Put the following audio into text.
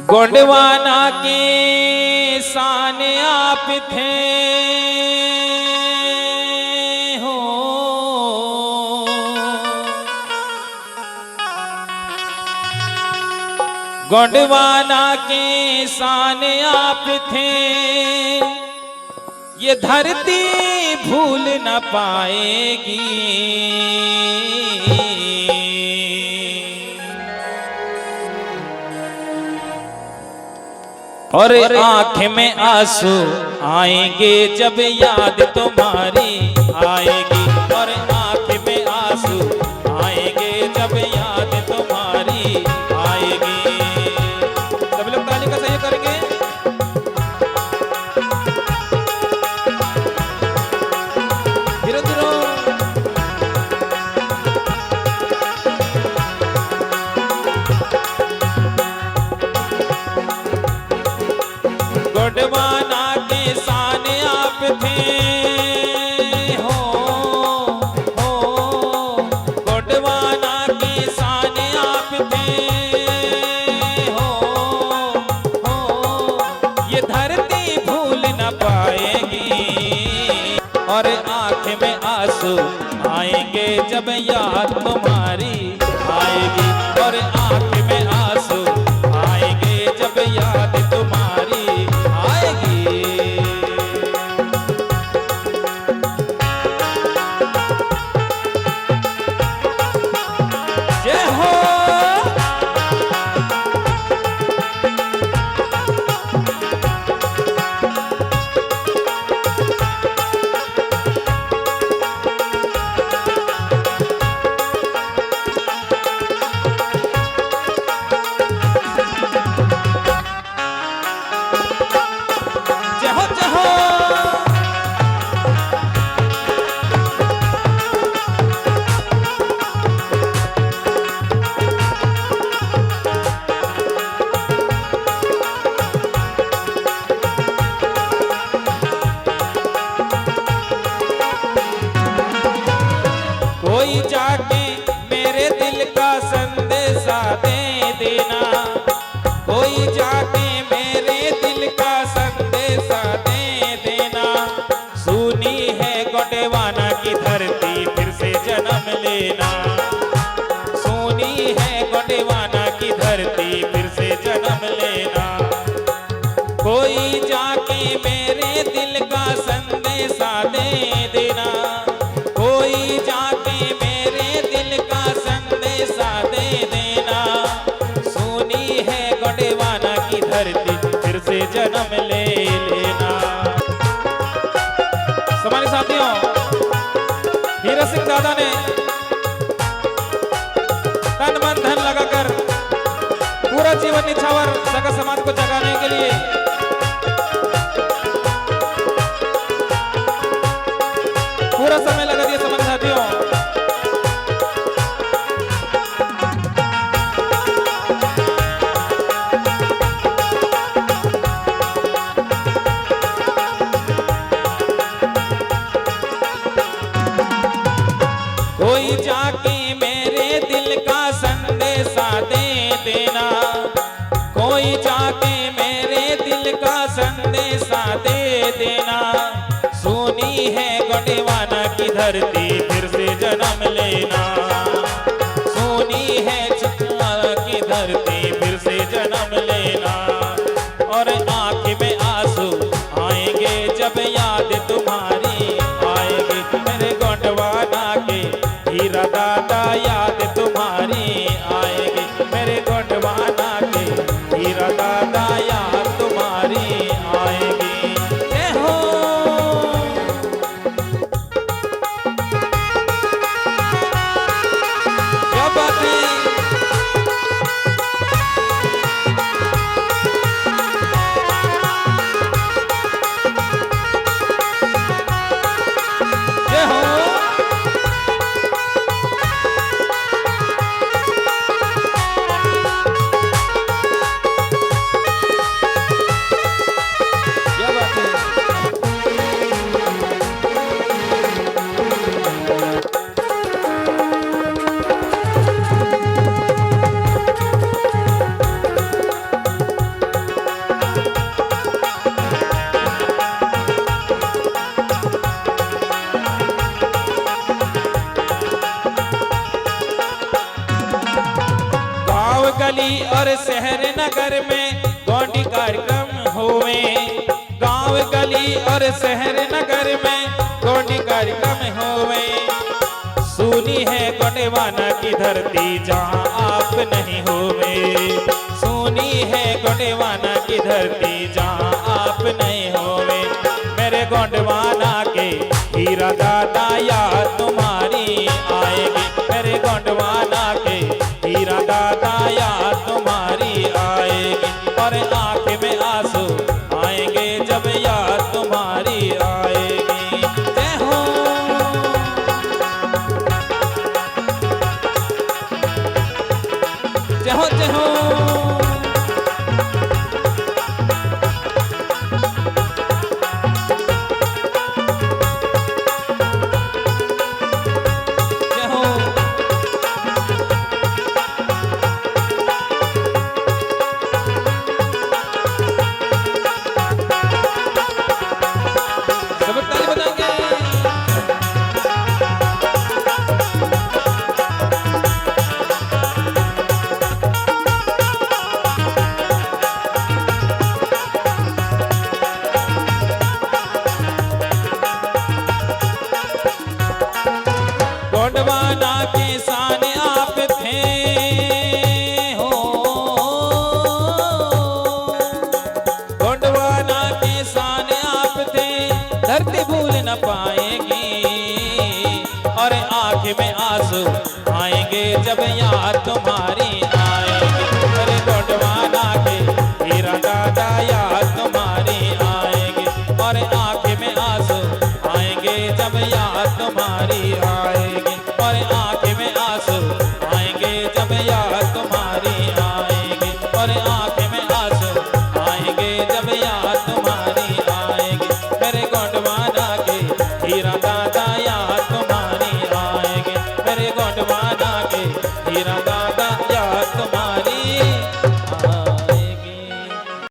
गोंडवाना के शान आप थे हो, गोंडवाना के शान आप थे, ये धरती भूल न पाएगी। और आंख में आंसू आएंगे जब याद तुम्हारी आएगी। और आंख में आंसू आएंगे जब याद तुम्हारी आएगी। सब लोग ताली का सहयोग करेंगे। धीरे धीरे गोंडवाना के शान आप थे हो, गोंडवाना के शान आप थे हो, ये धरती भूल न पाएगी। और आंख में आंसू आएंगे जब याद तुम्हारी आएगी। और आंख में आंसू आएंगे जब याद तुम्हारी आएगी। जय हो। कोई जाके मेरे दिल का संदेशा दे देना। कोई जाके मेरे दिल का संदेशा दे देना। सुनी है गोंडवाना की धरती फिर से जन्म लेना। सुनी है गोंडवाना की धरती फिर से जन्म लेना। कोई जाके मेरे दिल का संदेशा दे देना। कोई जाके मेरे दिल का संदेशा दे देना। सुनी है गोंडवाना की धरती फिर से जन्म ले लेना। सम्मानित साथियों, हीरा सिंह दादा ने तन मन धन लगाकर पूरा जीवन निछावर सगा समाज को जगाने के लिए पूरा समय लगा दिया। सम्मानित साथियों, कोई जाके मेरे दिल का संदेशा दे देना। कोई जाके मेरे दिल का संदेशा दे देना। सुनी है गोंडवाना की धरती फिर से जन्म लेना। सुनी है छत्तीसगढ़ की धरती फिर से जन्म लेना। और आंख में आंसू आएंगे जब याद तुम्हारी आएगी। मेरे गोंडवाना के हीरा दादा याद तुम्हारी आएगी। मेरे गोंडवाना के हीरा दादा याद तुम्हारी आएगी। जय हो। क्या बात है। गली और शहर नगर में गौंडी कार्यक्रम होवे। गांव गली और शहर नगर में गौंडी कार्यक्रम होवे। सुनी है गोंडवाना की धरती जहां आप नहीं होवे। सुनी है गोंडवाना की धरती जहां आप नहीं होवे। मेरे गोंडवाना के हीरा दादा याद तुम्हारी आएगी। मेरे गोंडवाना के हीरा दादा याद तुम्हारी आएगी। और आंख में आंसू आएंगे जब याद तुम्हारी आएगी। जय हो। जय हो जय हो। गोंडवाना के शान आप थे हो। गोंडवाना के शान आप थे, धरती भूल न पाएगी। और आंख में आंसू आएंगे जब याद तुम्हारी आएगी। अरे गोंडवाना के हीरा दादा याद तुम्हारी आएगी। और आंख में आंसू आएंगे जब याद तुम्हारी आएगी।